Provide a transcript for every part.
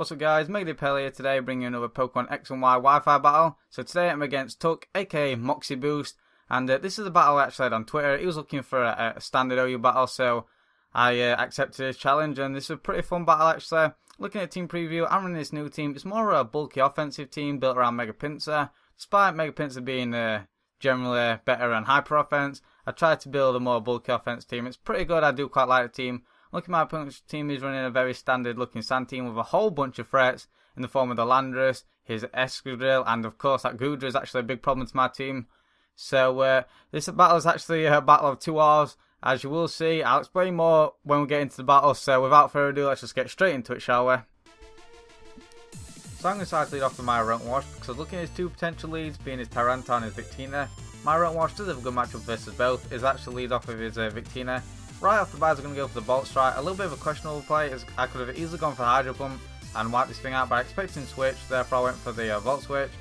What's up guys, MegaDPAL here today, bringing you another Pokemon X and Y Wi-Fi battle. So today I'm against Tuck, aka MoxieBoost, and this is a battle I actually had on Twitter. He was looking for a standard OU battle, so I accepted his challenge, and this is a pretty fun battle actually. Looking at team preview, I'm running this new team. It's more of a bulky offensive team built around Mega Pinsir. Despite Mega Pinsir being generally better and hyper offense, I tried to build a more bulky offense team. It's pretty good, I do quite like the team. Looking at my opponent's team, he's running a very standard looking sand team with a whole bunch of threats in the form of the Landorus, his Escudrill, and of course that Goodra is actually a big problem to my team. So this battle is actually a battle of 2 hours, as you will see. I'll explain more when we get into the battle, so without further ado, let's just get straight into it, shall we? So I'm going to decide to lead off with my Runt Wash, because I was looking at his two potential leads, being his Tyranitar and his Victina. My Runt Wash does have a good matchup versus both. Is actually lead off with his Victina. Right off the bat, I'm going to go for the Bolt Strike. A little bit of a questionable play, as I could have easily gone for Hydro Pump and wiped this thing out, but I expected Switch, therefore I went for the Volt Switch.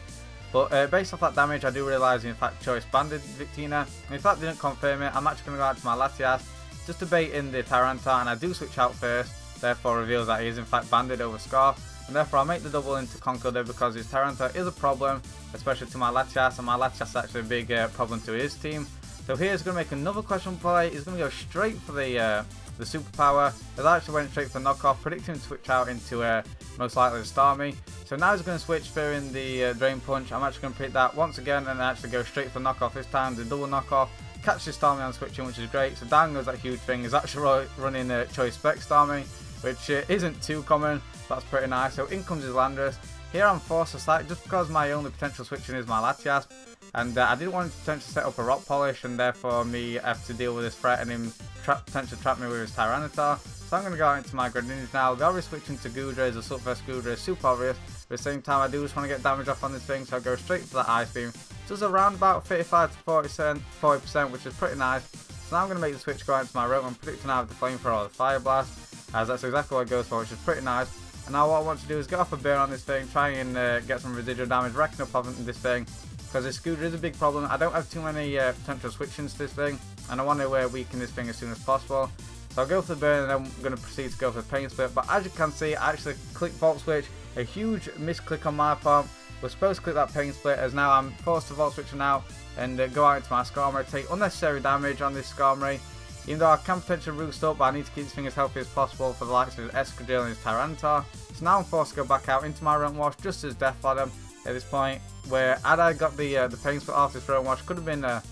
But based off that damage, I do realise in fact Choice banded Victina. And if that didn't confirm it, I'm actually going to go out to my Latias just to bait in the Tyranitar, and I do switch out first, therefore reveals that he is in fact banded over Scarf. And therefore I'll make the double into Conkeldurr because his Tyranitar is a problem, especially to my Latias, and my Latias is actually a big problem to his team. So here he's going to make another questionable play. He's going to go straight for the superpower. As I actually went straight for the knockoff, predicting him to switch out into most likely the Starmie. So now he's going to switch fearing the Drain Punch. I'm actually going to predict that once again and actually go straight for the knockoff this time, the double knockoff. Catch the Starmie on switching, which is great. So down goes that huge thing. He's actually running Choice Spec Starmie, which isn't too common. That's pretty nice. So in comes his Landorus. Here I'm forced to side just because my only potential switching is my Latias. And I didn't want to potentially set up a Rock Polish and therefore me have to deal with this threat and him potentially trap me with his Tyranitar. So I'm going to go out into my Greninja now. The obvious switching to Goodra as a Subverse Goodra is super obvious. But at the same time I do just want to get damage off on this thing, so I go straight for that Ice Beam. Just around about 35 to 40%, which is pretty nice. So now I'm going to make the switch go out into my Rogue. I'm predicting either the Flamethrower or the Fire Blast, as that's exactly what it goes for, which is pretty nice. And now what I want to do is get off a burn on this thing, try and get some residual damage, racking up on this thing. Because this Scooter is a big problem. I don't have too many potential switch-ins to this thing, and I want to weaken this thing as soon as possible. So I'll go for the burn, and then I'm going to proceed to go for the Pain Split. But as you can see, I actually clicked Volt Switch, a huge misclick on my part. We're supposed to click that Pain Split, as now I'm forced to Volt Switch now and go out into my Skarmory, take unnecessary damage on this Skarmory. Even though I can potentially roost up, but I need to keep this thing as healthy as possible for the likes of his Escudrill and his Tyranitar. So now I'm forced to go back out into my Runt Wash, just as Death Bottom at this point, where had I got the Pain Split off this Runt Wash, could have been a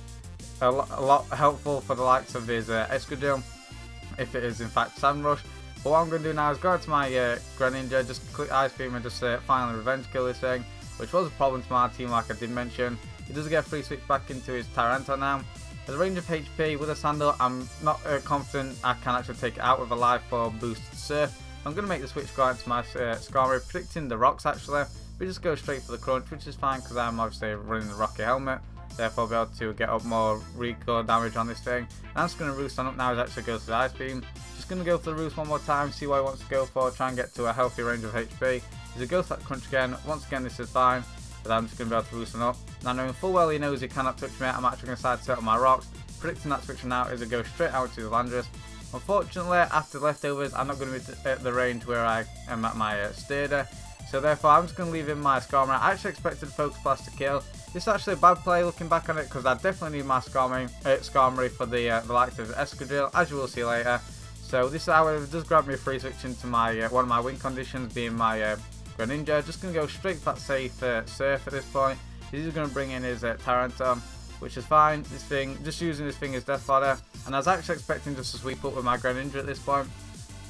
lot helpful for the likes of his Escudrill, if it is in fact Sand Rush. But what I'm going to do now is go to my Greninja, just click Ice Beam and just finally revenge kill this thing, which was a problem to my team like I did mention. He does get a free switch back into his Tyranitar now. At the range of HP with a Sandal, I'm not confident I can actually take it out with a Life or boosted Surf. I'm going to make the switch go out to my Skarmory, predicting the rocks actually. We just go straight for the Crunch, which is fine because I'm obviously running the Rocky Helmet. Therefore I'll be able to get up more recoil damage on this thing. And I'm just going to Roost on up now as it actually goes to the Ice Beam. Just going to go for the Roost one more time, see what he wants to go for, try and get to a healthy range of HP. As it goes for that Crunch again, once again this is fine. But I'm just going to be able to Roost on up. Now knowing full well he knows he cannot touch me, I'm actually going to decide to set up my rocks. Predicting that switching out as it goes straight out to the Landorus. Unfortunately, after leftovers, I'm not going to be at the range where I am at my Stader. So therefore, I'm just going to leave in my Skarmory. I actually expected Focus Blast to kill. This is actually a bad play looking back on it, because I definitely need my Skarmory for the likes of Escudrill, as you will see later. So this, however, does grab me a free switch into my one of my win conditions, being my Greninja. Just going to go straight for that safe Surf at this point. This is going to bring in his Tyranitar, which is fine. This thing, just using this thing as Death Fodder, and I was actually expecting just to sweep up with my Greninja at this point.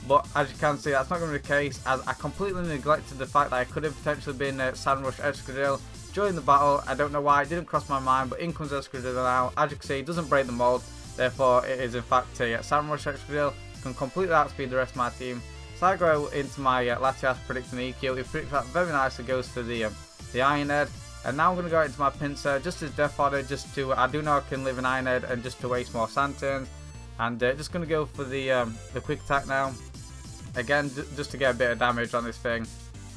But as you can see, that's not going to be the case, as I completely neglected the fact that I could have potentially been Sand Rush Escudrill during the battle. I don't know why, it didn't cross my mind, but in comes Escudrill now. As you can see, it doesn't break the mold, therefore it is in fact a Sand Rush Escudrill. Can completely outspeed the rest of my team. So I go into my Latias predicting the EQ. He predicts that very nicely, goes to the Iron Head. And now I'm going to go into my Pinsir, just as Death Fodder, just to, I do know I can live in Iron Head and just to waste more Sand turns. And just going to go for the Quick Attack now. Again, just to get a bit of damage on this thing.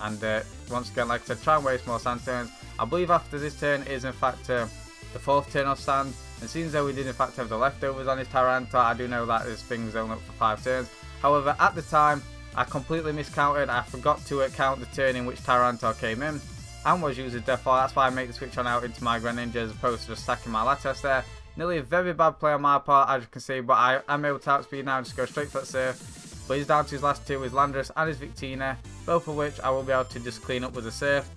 And once again, like I said, try and waste more Sand turns. I believe after this turn is in fact the 4th turn of Sand. And seeing as though we did in fact have the leftovers on his Tyranitar, I do know that this thing's only up for 5 turns. However, at the time, I completely miscounted. I forgot to count the turn in which Tyranitar came in and was using Deathfall. That's why I make the switch on out into my Greninja as opposed to just stacking my Latias there. Nearly a very bad play on my part, as you can see, but I am able to outspeed now and just go straight for that Surf. But he's down to his last two, his Landorus and his Victina, both of which I will be able to just clean up with a Surf.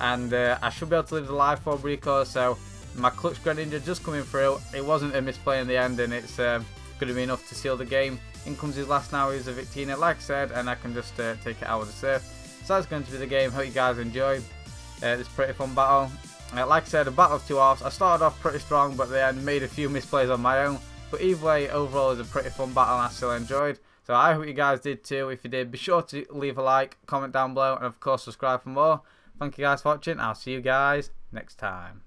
And I should be able to leave the life orb recoil, so my clutch Greninja just coming through. It wasn't a misplay in the end, and it's going to be enough to seal the game. In comes his last now, is a Victina, like I said, and I can just take it out with a Surf. So that's going to be the game. Hope you guys enjoyed this pretty fun battle. Like I said, a battle of two halves. I started off pretty strong, but then made a few misplays on my own. But either way, overall, it was a pretty fun battle and I still enjoyed. So I hope you guys did too. If you did, be sure to leave a like, comment down below, and of course subscribe for more. Thank you guys for watching. I'll see you guys next time.